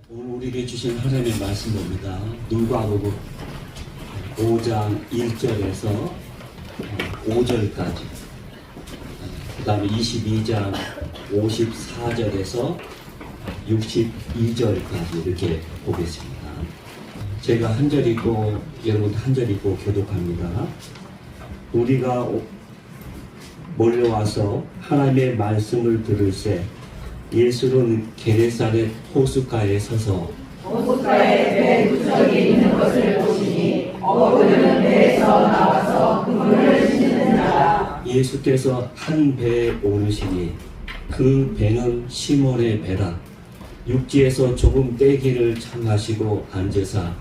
오늘 우리에게 주신 하나님의 말씀 봅니다. 누가복음 5장 1절에서 5절까지, 그 다음에 22장 54절에서 62절까지 이렇게 보겠습니다. 제가 한 절 읽고 여러분 한 절 읽고 교독합니다. 우리가 몰려와서 하나님의 말씀을 들을새 예수는 게네사렛 호숫가에 서서 호숫가에 배 두 척이 있는 것을 보시니 어부들은 배에서 나와서 그물을 씻는다. 예수께서 한 배에 오르시니 그 배는 시몬의 배라. 육지에서 조금 떼기를 청하시고 앉으사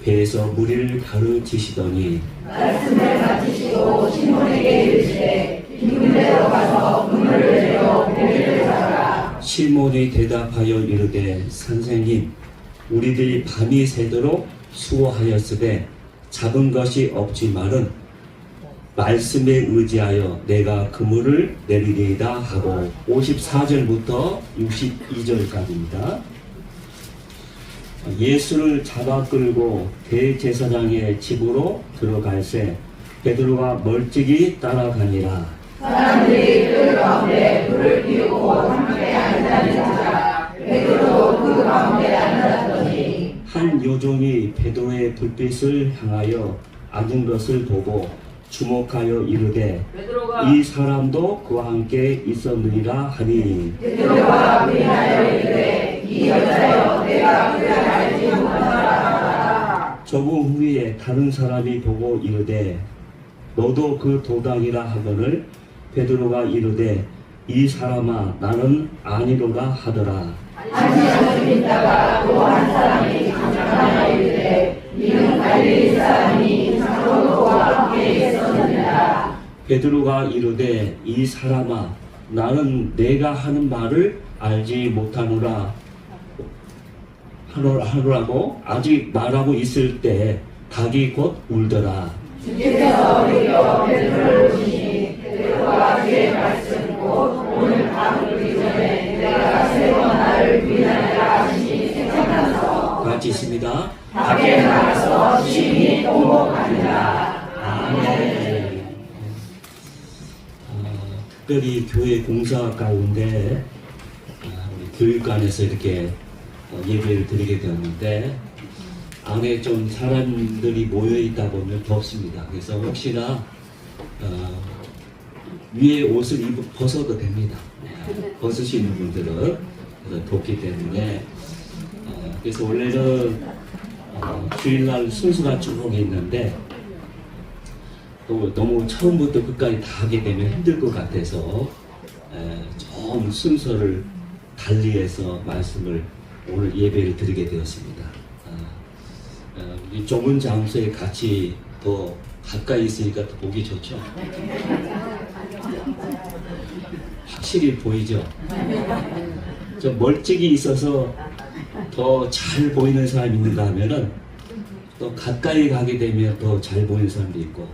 배에서 무리를 가르치시더니 말씀을 가지시고 시몬에게 이르시되 기근대로 가서 그물을 내려 고기를 잡으라. 시몬이 대답하여 이르되 선생님, 우리들이 밤이 새도록 수고하였으되 잡은 것이 없지만은 말씀에 의지하여 내가 그물을 내리리이다 하고 54절부터 62절까지입니다. 예수를 잡아 끌고 대제사장의 집으로 들어갈새 베드로가 멀찍이 따라가니라. 사람들이 그 가운데 불을 피우고 함께 앉아있는 자가 베드로도 그 가운데 앉았더니 한 요종이 베드로의 불빛을 향하여 앉은 것을 보고 주목하여 이르되 이 사람도 그와 함께 있었느니라 하니 베드로가 부인하여 이르되 이 여자여 내가 그를 알지 못하노라. 조금 후에 다른 사람이 보고 이르되 너도 그 도당이라 하거늘 베드로가 이르되 이 사람아 나는 아니로라 하더라. 한시간 좀 있다가 또 한 사람이 강력하여 이르되 이는 갈릴리 사람이 장로도 그와 함께 있었느니라. 베드로가 이르되 이 사람아 나는 내가 하는 말을 알지 못하노라 하노라고 아직 말하고 있을 때 닭이 곧 울더라. 주께서 오히려 베드로를 보시니 베드로가 주의 말씀 곧 오늘 밤 울기 전에 내가 세 번 나를 부인하리라 하시니 생각나서 같이 있습니다. 밖에 나가서 심히 통곡하니라. 아멘. 특별히 교회 공사 가운데 우리 교육관에서 이렇게 예배를 드리게 되었는데 안에 좀 사람들이 모여 있다 보면 덥습니다. 그래서 혹시나 위에 옷을 벗어도 됩니다. 벗으시는 분들은 덥기 때문에 그래서 원래는 주일날 순서가 쭉 있는데 또 너무 처음부터 끝까지 다 하게 되면 힘들 것 같아서 좀 순서를 달리해서 말씀을 오늘 예배를 드리게 되었습니다. 이 좁은 장소에 같이 더 가까이 있으니까 더 보기 좋죠? 확실히 보이죠? 좀 멀찍이 있어서 더 잘 보이는 사람이 있는가 하면은 또 가까이 가게 되면 더 잘 보이는 사람도 있고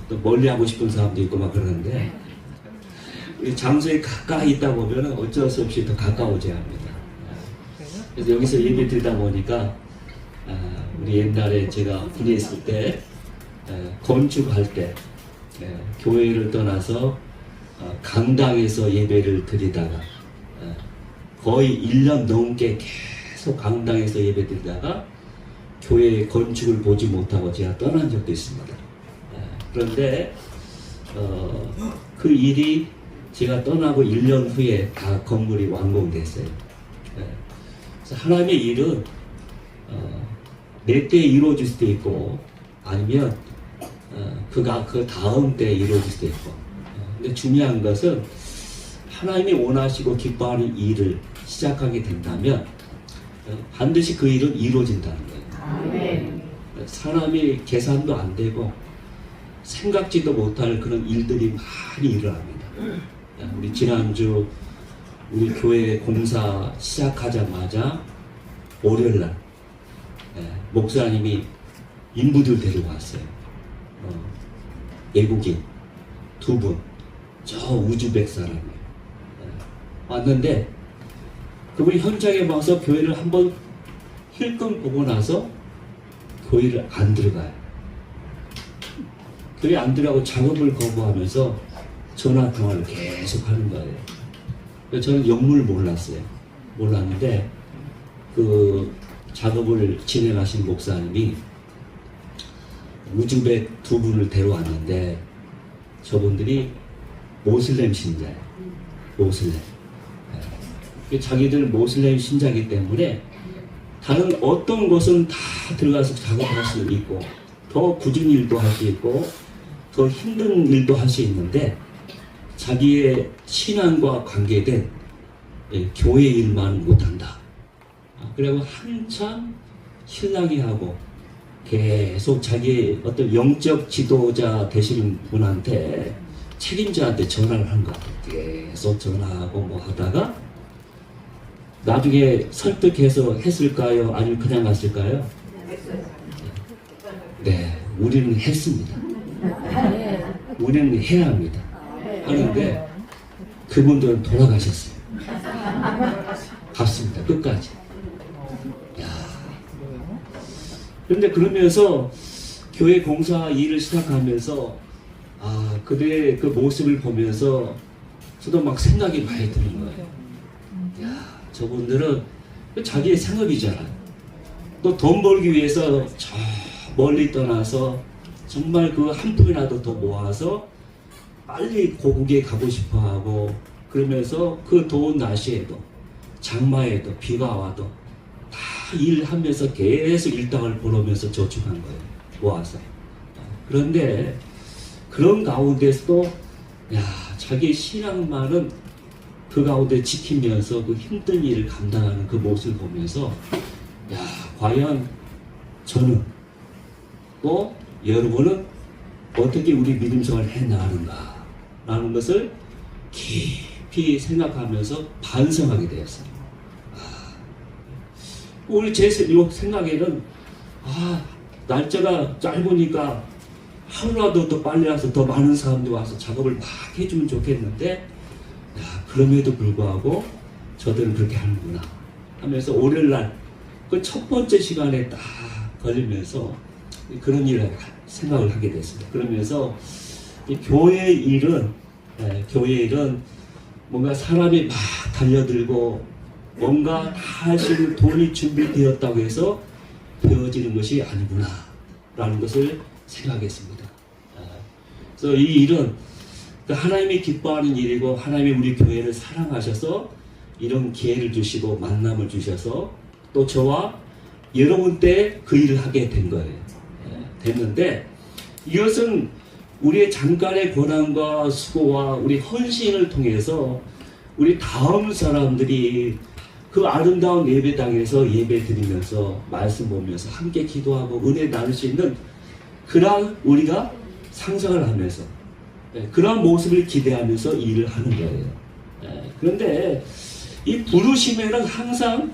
또 멀리 하고 싶은 사람도 있고 막 그러는데 우리 장소에 가까이 있다 보면 어쩔 수 없이 더 가까워져야 합니다. 그래서 여기서 예배 드리다 보니까 우리 옛날에 제가 군에 있을 때 건축할 때 교회를 떠나서 강당에서 예배를 드리다가 거의 1년 넘게 계속 강당에서 예배 드리다가 교회 건축을 보지 못하고 제가 떠난 적도 있습니다. 그런데 그 일이 제가 떠나고 1년 후에 다 건물이 완공됐어요. 그래서 하나님의 일은 내 때에 이루어질 수도 있고 아니면 그 다음 때에 이루어질 수도 있고 근데 중요한 것은 하나님이 원하시고 기뻐하는 일을 시작하게 된다면 반드시 그 일은 이루어진다는 거예요. 아멘. 사람이 계산도 안 되고 생각지도 못할 그런 일들이 많이 일어납니다. 우리 지난주 우리 교회 공사 시작하자마자 월요일날 목사님이 인부들 데리고 왔어요. 외국인 2분, 저 우즈벡 사람이에요. 왔는데 그분이 현장에 와서 교회를 한번 힐끔 보고 나서 교회를 안 들어가요. 교회 안 들어가고 작업을 거부하면서 전화 통화를 계속 하는 거예요. 그래서 저는 영문을 몰랐는데 그 작업을 진행하신 목사님이 우즈벡 두 분을 데려왔는데 저분들이 모슬렘 신자예요. 모슬렘. 자기들 모슬렘 신자이기 때문에 다른 어떤 것은 다 들어가서 작업할 수 있고 더 굳은 일도 할 수 있고 더 힘든 일도 할 수 있는데 자기의 신앙과 관계된 교회 일만 못한다. 그리고 한참 신나게 하고 계속 자기의 어떤 영적 지도자 되시는 분한테 책임자한테 전화를 한 거야. 계속 전화하고 뭐 하다가 나중에 설득해서 했을까요? 아니면 그냥 갔을까요? 네, 우리는 했습니다. 우리는 해야 합니다. 하는데 그분들은 돌아가셨어요. 갔습니다. 끝까지. 야. 그런데 그러면서 교회 공사 일을 시작하면서 그들의 그 모습을 보면서 저도 막 생각이 많이 드는 거예요. 야, 저분들은 자기의 생업이잖아요. 또 돈 벌기 위해서 저 멀리 떠나서 정말 그 한 푼이라도 더 모아서 빨리 고국에 가고 싶어 하고 그러면서 그 더운 날씨에도 장마에도 비가 와도 다 일하면서 계속 일당을 벌으면서 저축한 거예요. 모아서. 그런데 그런 가운데서도 자기 신앙만은 그 가운데 지키면서 그 힘든 일을 감당하는 그 모습을 보면서 과연 저는 또 여러분은 어떻게 우리 믿음 생활을 해나가는가 라는 것을 깊이 생각하면서 반성하게 되었어요. 우리 제 생각에는 날짜가 짧으니까 하루라도 더 빨리 와서 더 많은 사람들이 와서 작업을 막 해주면 좋겠는데 그럼에도 불구하고 저들은 그렇게 하는구나 하면서 월요일날 그 첫 번째 시간에 딱 걸리면서 그런 일을 생각을 하게 됐습니다. 그러면서 교회 일은 뭔가 사람이 막 달려들고 뭔가 다 할 수 있는 돈이 준비되었다고 해서 되어지는 것이 아니구나 라는 것을 생각했습니다. 그래서 이 일은 하나님이 기뻐하는 일이고 하나님이 우리 교회를 사랑하셔서 이런 기회를 주시고 만남을 주셔서 또 저와 여러분 때 그 일을 하게 된 거예요. 됐는데 이것은 우리의 잠깐의 고난과 수고와 우리 헌신을 통해서 우리 다음 사람들이 그 아름다운 예배당에서 예배 드리면서 말씀 보면서 함께 기도하고 은혜 나눌 수 있는 그러한 우리가 상상을 하면서 그러한 모습을 기대하면서 일을 하는 거예요. 그런데 이 부르심에는 항상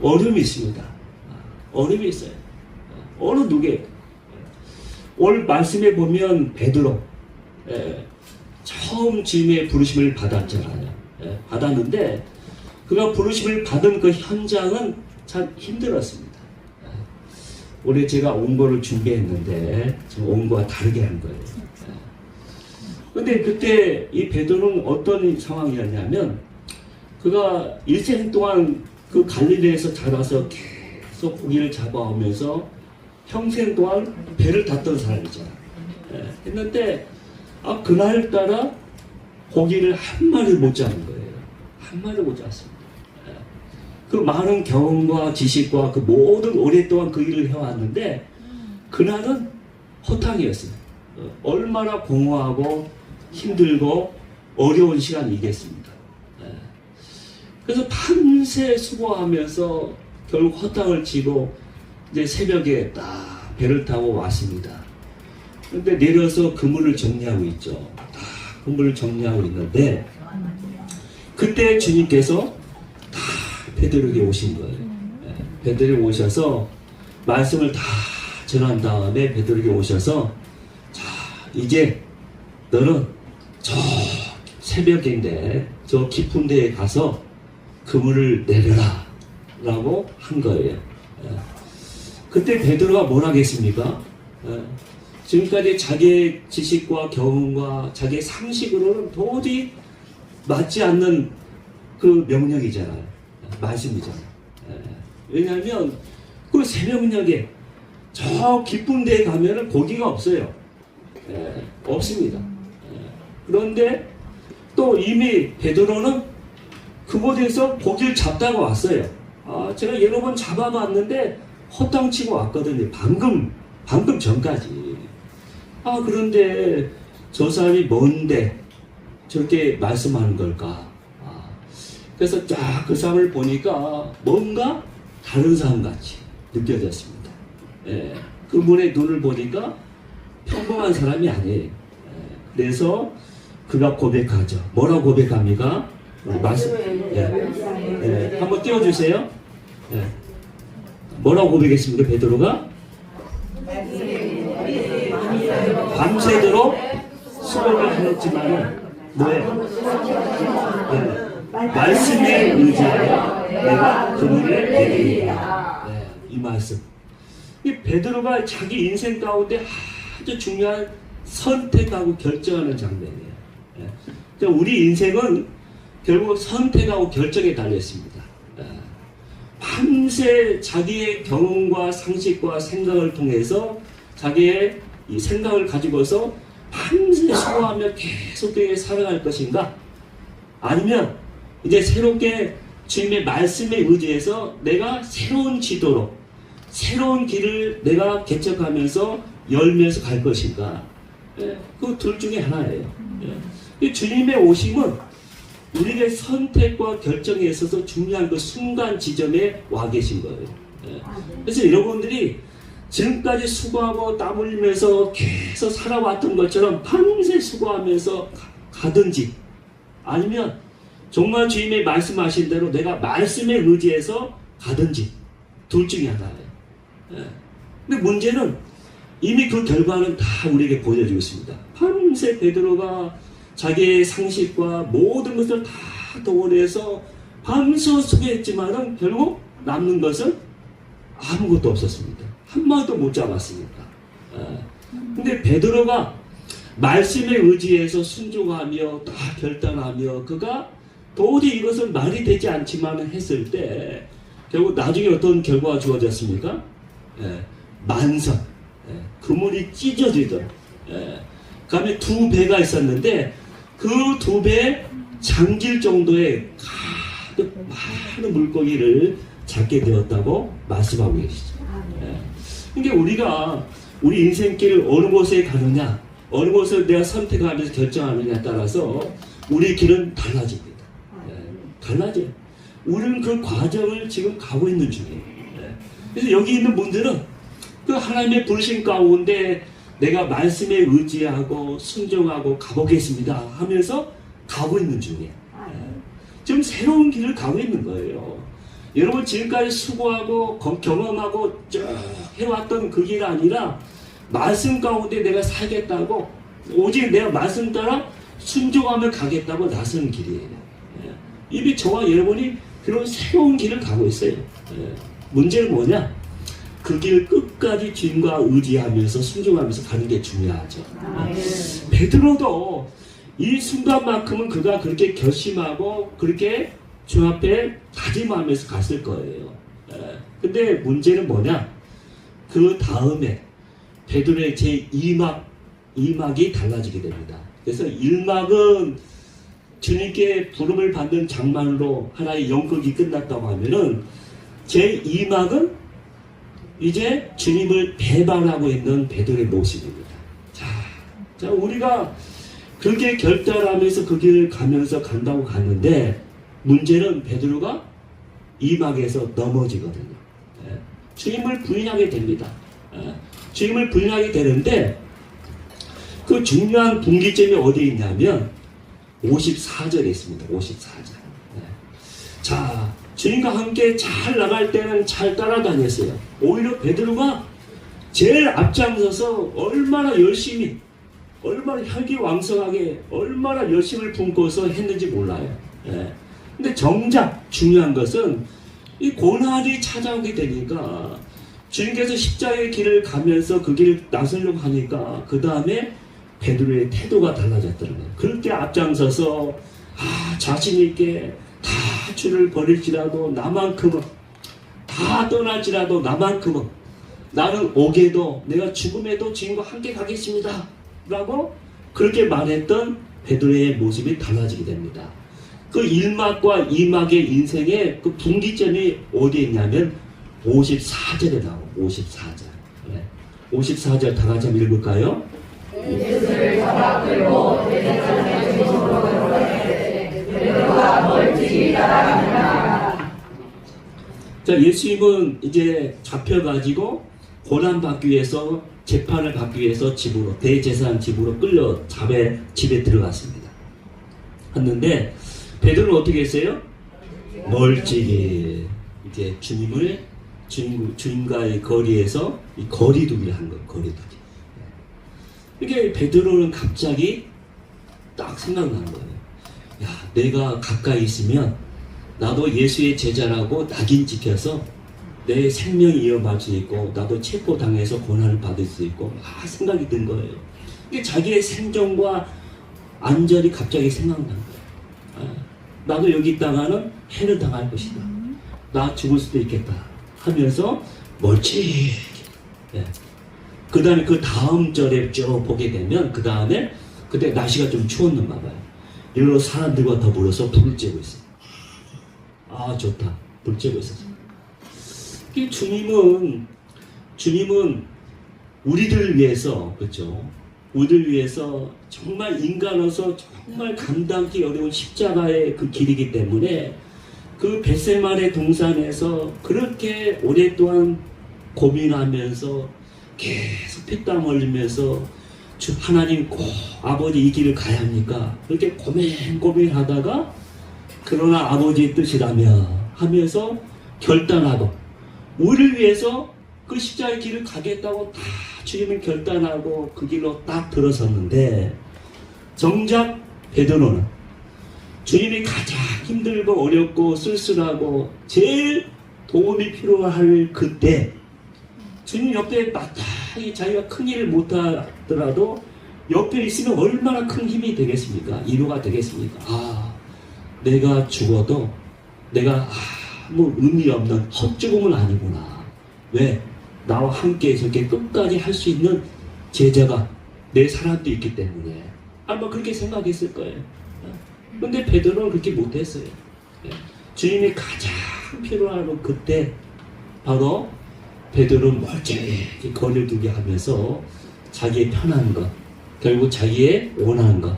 어려움이 있습니다. 어려움이 있어요. 어느 누구에 오늘 말씀에 보면 베드로 처음 주님의 부르심을 받았잖아요. 받았는데 그가 부르심을 받은 그 현장은 참 힘들었습니다. 올해 제가 온거를 준비했는데 좀 온거와 다르게 한 거예요. 근데 그때 이 베드로는 어떤 상황이었냐면 그가 일생 동안 그 갈릴리에서 자라서 계속 고기를 잡아오면서 평생 동안 배를 탔던 사람이잖아. 했는데 그날따라 고기를 한 마리 못 잡은 거예요. 한 마리 못 잡았습니다. 그 많은 경험과 지식과 그 모든 오랫동안 그 일을 해왔는데 그날은 허탕이었어요. 얼마나 공허하고 힘들고 어려운 시간이겠습니다. 그래서 밤새 수고하면서 결국 허탕을 치고 이제 새벽에 딱 배를 타고 왔습니다. 그런데 내려서 그물을 정리하고 있죠. 다 그물을 정리하고 있는데 그때 주님께서 다 베드로에게 오신 거예요. 베드로에게 오셔서 말씀을 다 전한 다음에 베드로에게 오셔서 자 이제 너는 저 새벽인데 저 깊은 데에 가서 그물을 내려라 라고 한 거예요. 그때 베드로가 뭘 하겠습니까? 지금까지 자기의 지식과 경험과 자기의 상식으로는 도저히 맞지 않는 그 명령이잖아요. 말씀이잖아요. 왜냐하면 그 새벽녘에 저 깊은 데에 가면은 고기가 없어요. 없습니다. 그런데 또 이미 베드로는 그곳에서 고기를 잡다가 왔어요. 제가 여러 번 잡아봤는데 헛당치고 왔거든요. 방금 전까지. 그런데 저 사람이 뭔데 저렇게 말씀하는 걸까? 그래서 쫙 그 사람을 보니까 뭔가 다른 사람 같이 느껴졌습니다. 그분의 눈을 보니까 평범한 사람이 아니에요. 그래서 그가 고백하죠. 뭐라고 고백합니까? 말씀. 한번 띄워주세요. 뭐라고 고백했습니까? 베드로가 밤새도록 수고를 하였지만 뭐예요? 말씀에 의지하여 내가 그물을 내리리라. 이 말씀. 이 베드로가 자기 인생 가운데 아주 중요한 선택하고 결정하는 장면이에요. 우리 인생은 결국 선택하고 결정에 달렸습니다. 밤새 자기의 경험과 상식과 생각을 통해서 자기의 이 생각을 가지고서 밤새 수고하며 계속되게 살아갈 것인가? 아니면 이제 새롭게 주님의 말씀에 의지해서 내가 새로운 지도로 새로운 길을 내가 개척하면서 열면서 갈 것인가? 그 둘 중에 하나예요. 주님의 오심은 우리의 선택과 결정에 있어서 중요한 그 순간 지점에 와 계신 거예요. 그래서 여러분들이 지금까지 수고하고 땀 흘리면서 계속 살아왔던 것처럼 밤새 수고하면서 가든지 아니면 정말 주님의 말씀하신 대로 내가 말씀에 의지해서 가든지 둘 중에 하나예요. 근데 문제는 이미 그 결과는 다 우리에게 보여주고 있습니다. 밤새 베드로가 자기의 상식과 모든 것을 다 동원해서 밤새 수고했지만은 결국 남는 것은 아무것도 없었습니다. 한 마리도 못 잡았으니까. 근데 베드로가 말씀에 의지해서 순종하며 다 결단하며 그가 도저히 이것은 말이 되지 않지만 했을 때 결국 나중에 어떤 결과가 주어졌습니까? 만선. 그물이 찢어지던. 그 다음에 두 배가 있었는데 그 두 배 잠길 정도의 가득 많은 물고기를 잡게 되었다고 말씀하고 계시죠. 그러니까 우리 인생길 어느 곳에 가느냐, 어느 곳을 내가 선택하면서 결정하느냐에 따라서 우리 길은 달라집니다. 달라져요. 우리는 그 과정을 지금 가고 있는 중이에요. 그래서 여기 있는 분들은 그 하나님의 부르심 가운데 내가 말씀에 의지하고 순종하고 가보겠습니다 하면서 가고 있는 중이에요. 지금 새로운 길을 가고 있는 거예요. 여러분 지금까지 수고하고 경험하고 쭉 해왔던 그 길 아니라 말씀 가운데 내가 살겠다고 오직 내가 말씀 따라 순종하며 가겠다고 나선 길이에요. 이미 저와 여러분이 그런 새로운 길을 가고 있어요. 문제는 뭐냐? 그 길 끝까지 주님과 의지하면서 순종하면서 가는 게 중요하죠. 베드로도 이 순간만큼은 그가 그렇게 결심하고 그렇게 주 앞에 다짐하면서 갔을 거예요. 근데 문제는 뭐냐? 그 다음에 베드로의 제2막이 달라지게 됩니다. 그래서 1막은 주님께 부름을 받는 장만으로 하나의 연극이 끝났다고 하면은 제2막은 이제 주님을 배반하고 있는 베드로의 모습입니다. 자, 우리가 그렇게 결단하면서 그 길을 가면서 간다고 갔는데 문제는 베드로가 2막에서 넘어지거든요. 주님을 부인하게 됩니다. 주님을 부인하게 되는데 그 중요한 분기점이 어디에 있냐면 54절에 있습니다. 54절. 자, 주님과 함께 잘 나갈 때는 잘 따라다녔어요. 오히려 베드로가 제일 앞장서서 얼마나 열심히, 얼마나 혈기왕성하게, 얼마나 열심을 품고서 했는지 몰라요. 근데 정작 중요한 것은 이 고난이 찾아오게 되니까 주님께서 십자가의 길을 가면서 그 길을 나서려고 하니까 그 다음에 베드로의 태도가 달라졌다는 거예요. 그렇게 앞장서서 자신 있게 다 주를 버릴지라도 나만큼은 다 떠날지라도 나만큼은 나는 옥에도 내가 죽음에도 주님과 함께 가겠습니다 라고 그렇게 말했던 베드로의 모습이 달라지게 됩니다. 그 1막과 2막의 인생의 그 분기점이 어디에 있냐면 54절에 나와요. 54절. 네. 54절 다 같이 한번 읽을까요? 예수를 잡아 끌고 대제사장의 집으로 들어가되 베드로가 멀찍이 따라간다. 자, 예수님은 이제 잡혀가지고 고난받기 위해서 재판을 받기 위해서 집으로 대제사장 집으로 끌려 집에 들어갔습니다. 했는데 베드로는 어떻게 했어요? 멀찍이 이제 주님과의 거리에서 이 거리두기를 한 거예요. 거리두기. 이게 베드로는 갑자기 딱 생각난 거예요. 야, 내가 가까이 있으면 나도 예수의 제자라고 낙인 찍혀서 내 생명 이어받을 수 있고 나도 체포당해서 고난을 받을 수 있고 생각이 든 거예요. 이게 자기의 생존과 안전이 갑자기 생각난 거예요. 나도 여기 있다가는 해를 당할 것이다. 나 죽을 수도 있겠다 하면서 멀찍이. 그 다음에 그 다음 절에 쭉 보게 되면 그 다음에 그때 날씨가 좀 추웠는가 봐요. 이리로 사람들과 더불어서 불을 쬐고 있어요. 좋다. 불 쬐고 있었어요. 주님은 우리들을 위해서, 그렇죠? 우리를 위해서 정말 인간으로서 정말 감당하기 어려운 십자가의 그 길이기 때문에 그 벳세마네 동산에서 그렇게 오랫동안 고민하면서 계속 피땀 흘리면서 하나님 꼭 아버지 이 길을 가야 합니까? 그렇게 고민하다가 그러나 아버지의 뜻이라며 하면서 결단하고 우리를 위해서 그 십자가의 길을 가겠다고 다 주님은 결단하고 그 길로 딱 들어섰는데 정작 베드로는 주님이 가장 힘들고 어렵고 쓸쓸하고 제일 도움이 필요할 그때 주님 옆에 마땅히 자기가 큰 일을 못하더라도 옆에 있으면 얼마나 큰 힘이 되겠습니까? 위로가 되겠습니까? 내가 죽어도 내가 아무 의미 없는 헛죽음은 아니구나. 왜? 나와 함께 저렇게 끝까지 할 수 있는 제자가 내 사람도 있기 때문에 아마 그렇게 생각했을 거예요. 근데 베드로는 그렇게 못했어요. 주님이 가장 필요한 그때 바로 베드로는 멀쩡히 거리를 두게 하면서 자기의 편한 것, 결국 자기의 원하는 것,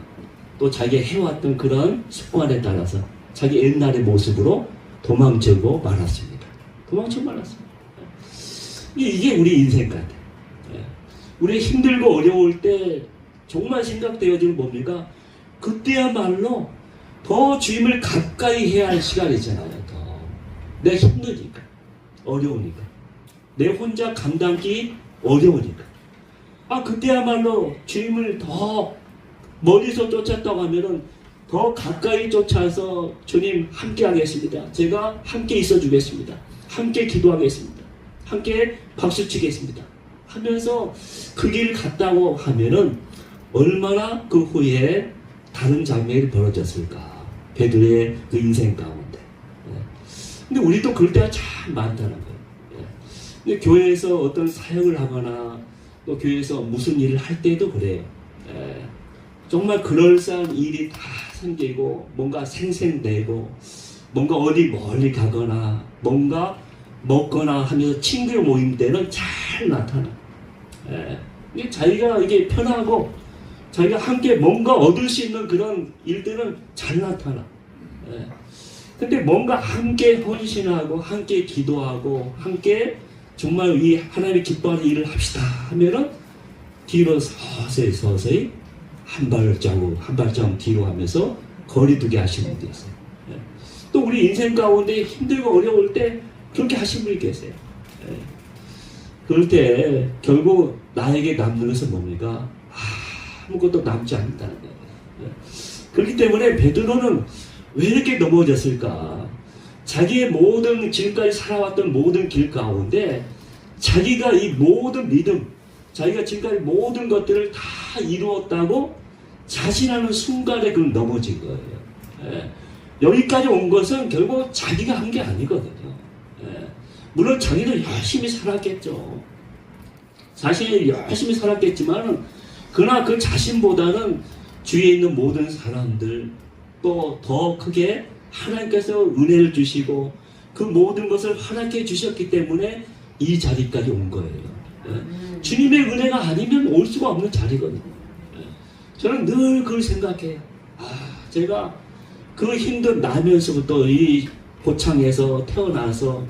또 자기가 해왔던 그런 습관에 따라서 자기 옛날의 모습으로 도망치고 말았습니다. 도망치고 말았습니다. 이게 우리 인생 같아요. 우리 힘들고 어려울 때 정말 생각되어지는 뭡니까? 그때야말로 더 주님을 가까이 해야 할 시간이잖아요. 더. 내가 힘드니까, 어려우니까. 내 혼자 감당하기 어려우니까. 그때야말로 주님을 더 멀리서 쫓았다고 하면은 더 가까이 쫓아서 주님 함께 하겠습니다. 제가 함께 있어 주겠습니다. 함께 기도하겠습니다. 함께 박수 치겠습니다. 하면서 그 길을 갔다고 하면은 얼마나 그 후에 다른 장면이 벌어졌을까. 베드로의 그 인생 가운데. 근데 우리도 그럴 때가 참 많다는 거예요. 근데 교회에서 어떤 사역을 하거나 또 교회에서 무슨 일을 할 때도 그래요. 정말 그럴싸한 일이 다 생기고 뭔가 생생되고 뭔가 어디 멀리 가거나 뭔가 먹거나 하면서 친구 모임 때는 잘 나타나. 자기가 이게 편하고 자기가 함께 뭔가 얻을 수 있는 그런 일들은 잘 나타나. 근데 뭔가 함께 헌신하고 함께 기도하고 함께 정말 이 하나님의 기뻐하는 일을 합시다 하면은 뒤로 서서히 한 발자국 뒤로 하면서 거리두기 하시는 분이 있어요. 또 우리 인생 가운데 힘들고 어려울 때 그렇게 하신 분이 계세요. 그럴 때 결국 나에게 남는 것은 뭡니까? 아무것도 남지 않는다는 거예요. 그렇기 때문에 베드로는 왜 이렇게 넘어졌을까? 자기의 모든 지금까지 살아왔던 모든 길 가운데 자기가 이 모든 믿음, 자기가 지금까지 모든 것들을 다 이루었다고 자신하는 순간에 그 넘어진 거예요. 예. 여기까지 온 것은 결국 자기가 한 게 아니거든요. 예. 물론 자기는 열심히 살았겠죠. 자신이 열심히 살았겠지만 그러나 그 자신보다는 주위에 있는 모든 사람들 또 더 크게 하나님께서 은혜를 주시고 그 모든 것을 허락해 주셨기 때문에 이 자리까지 온 거예요. 예. 주님의 은혜가 아니면 올 수가 없는 자리거든요. 예. 저는 늘 그걸 생각해요. 제가 그 힘든 나면서부터 이 고창에서 태어나서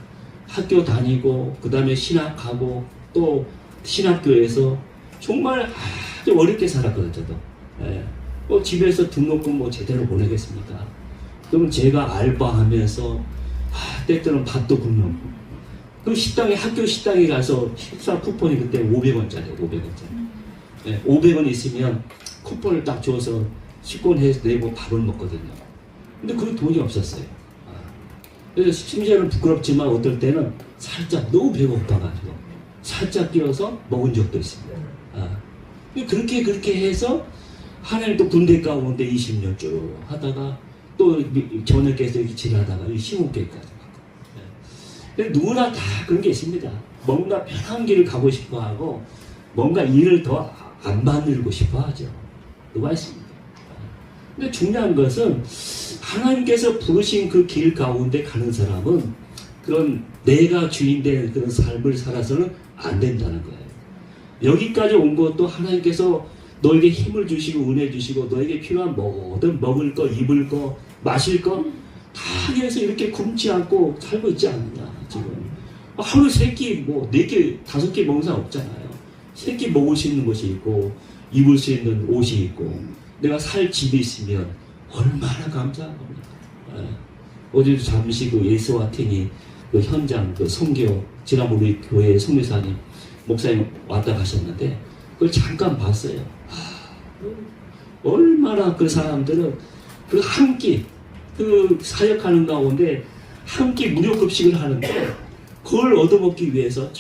학교 다니고 그 다음에 신학하고 또 신학교에서 정말 아주 어렵게 살았거든요. 저도. 예. 집에서 등록금 뭐 제대로 보내겠습니까? 그럼 제가 알바하면서 때때로는 밥도 굶는 그 식당에 학교 식당에 가서 식사 쿠폰이 그때 500원짜리 500원짜리. 예, 500원 있으면 쿠폰을 딱 줘서 식권해서 내고 밥을 먹거든요. 근데 그 돈이 없었어요. 그래서 심지어는 부끄럽지만 어떨 때는 살짝 너무 배가 고파가지고 살짝 끼어서 먹은 적도 있습니다. 그렇게 해서 하나님 또 군대 가운데 20년 쭉 하다가 또 저녁에서 이렇게 지나다가 시몬교회까지 갔고. 누구나 다 그런 게 있습니다. 뭔가 편한 길을 가고 싶어 하고 뭔가 일을 더 안 만들고 싶어 하죠. 누가 있습니다. 근데 중요한 것은 하나님께서 부르신 그 길 가운데 가는 사람은 그런 내가 주인된 그런 삶을 살아서는 안 된다는 거예요. 여기까지 온 것도 하나님께서 너에게 힘을 주시고 은혜 주시고 너에게 필요한 모든 먹을 거, 입을 거, 마실 거 다 위해서 이렇게 굶지 않고 살고 있지 않느냐 지금. 하루 3끼 뭐 4끼 5끼 먹는 사람 없잖아요. 3끼 먹을 수 있는 것이 있고 입을 수 있는 옷이 있고 내가 살 집이 있으면 얼마나 감사한 겁니까. 어제도 잠시 그 예수와 팀이 그 현장 그 선교 지난번 우리 교회 선교사님 목사님 왔다 가셨는데 그걸 잠깐 봤어요. 얼마나 그 사람들은 그 한 끼 그 사역하는 가운데 한 끼 무료 급식을 하는데 그걸 얻어먹기 위해서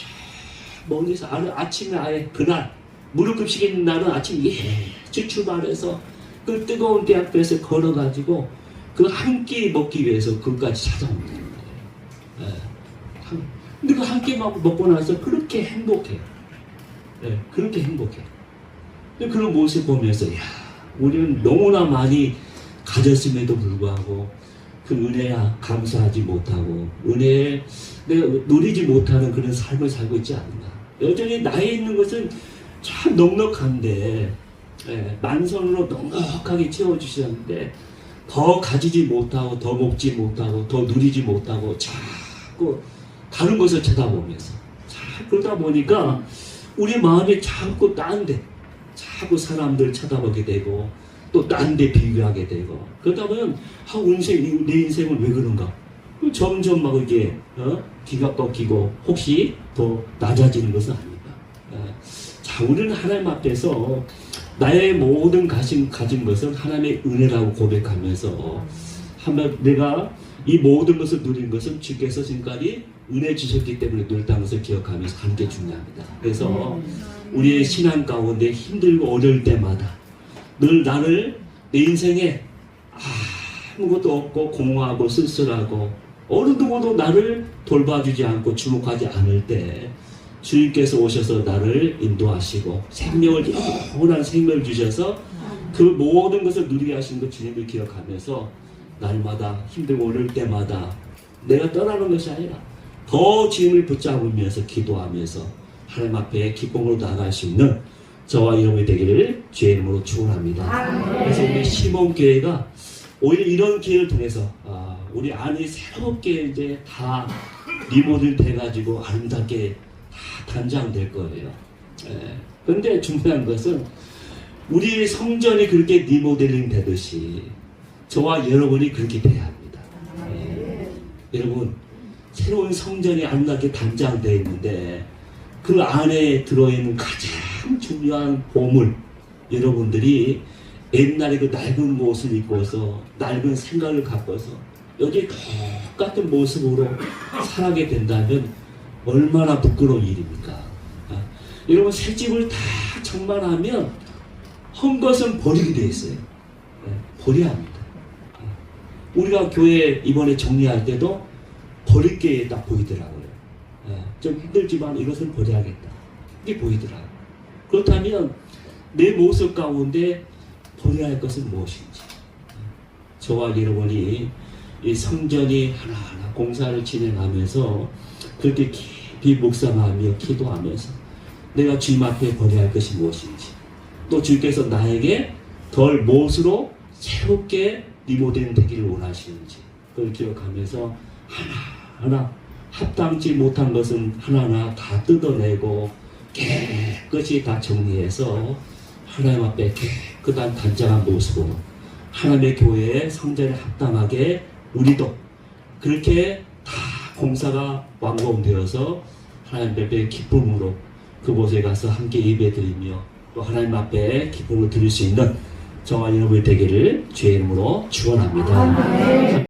멀리서 아침에 아예 그날 무료 급식이 있는 날은 아침 일찍 출발해서 그 뜨거운 때 앞에서 걸어가지고 그 한 끼 먹기 위해서 그것까지 찾아옵니다. 근데 그 한 끼만 먹고 나서 그렇게 행복해요. 그렇게 행복해요. 그런 모습 보면서 야, 우리는 너무나 많이 가졌음에도 불구하고 그 은혜야 감사하지 못하고 은혜에 내가 누리지 못하는 그런 삶을 살고 있지 않나. 여전히 나에 있는 것은 참 넉넉한데 만선으로 넉넉하게 채워주셨는데 더 가지지 못하고 더 먹지 못하고 더 누리지 못하고 자꾸 다른 것을 쳐다보면서 그러다 보니까 우리 마음이 자꾸 딴 데 자꾸 사람들 쳐다보게 되고 또 딴 데 비교하게 되고 그러다 보면 내 인생은 왜 그런가 점점 막 이게 기가 꺾이고 혹시 더 낮아지는 것은 아닌가. 자, 우리는 하나님 앞에서 나의 모든 가진 것은 하나님의 은혜라고 고백하면서 한번 내가 이 모든 것을 누린 것은 주께서 지금까지 은혜 주셨기 때문에 누렸다는 것을 기억하면서 가는 게 중요합니다. 그래서 우리의 신앙 가운데 힘들고 어려울 때마다 늘 나를 내 인생에 아무것도 없고 공허하고 쓸쓸하고 어느 누구도 나를 돌봐주지 않고 주목하지 않을 때 주님께서 오셔서 나를 인도하시고 생명을 영원한 생명을 주셔서 그 모든 것을 누리게 하시는 것 주님을 기억하면서 날마다 힘들고 어려울 때마다 내가 떠나는 것이 아니라 더 주님을 붙잡으면서 기도하면서 하나님 앞에 기쁨으로 나아갈 수 있는 저와 여러분이 되기를 주의 이름으로 축원합니다. 그래서 우리 시몬교회가 오히려 이런 기회를 통해서 우리 안이 새롭게 이제 다 리모델 돼가지고 아름답게 다 단장될 거예요. 그런데 중요한 것은 우리 성전이 그렇게 리모델링 되듯이 저와 여러분이 그렇게 돼야 합니다. 여러분 새로운 성전이 아름답게 단장되어 있는데 그 안에 들어있는 가장 중요한 보물 여러분들이 옛날에 그 낡은 옷을 입고서 낡은 생각을 갖고서 여기 똑같은 모습으로 살아게 된다면 얼마나 부끄러운 일입니까? 여러분, 새 집을 다 장만하면 헌 것은 버리게 돼 있어요. 버려야 합니다. 우리가 교회 이번에 정리할 때도 버릴 게 딱 보이더라고요. 좀 힘들지만 이것은 버려야겠다. 이게 보이더라고요. 그렇다면 내 모습 가운데 버려야 할 것은 무엇인지. 저와 여러분이 이 성전이 하나하나 공사를 진행하면서 그렇게 깊이 묵상하며 기도하면서 내가 주님 앞에 버려야 할 것이 무엇인지, 또 주께서 나에게 덜 무엇으로 새롭게 리모델링 되기를 원하시는지, 그걸 기억하면서 하나하나 합당치 못한 것은 하나하나 다 뜯어내고 깨끗이 다 정리해서 하나님 앞에 깨끗한 단장한 모습으로 하나님의 교회에 성전에 합당하게 우리도 그렇게 다 공사가 완공되어서 하나님 앞에 기쁨으로 그곳에 가서 함께 예배드리며 또 하나님 앞에 기쁨을 드릴 수 있는 저와 여러분이 되기를 주의 이름으로 축원합니다.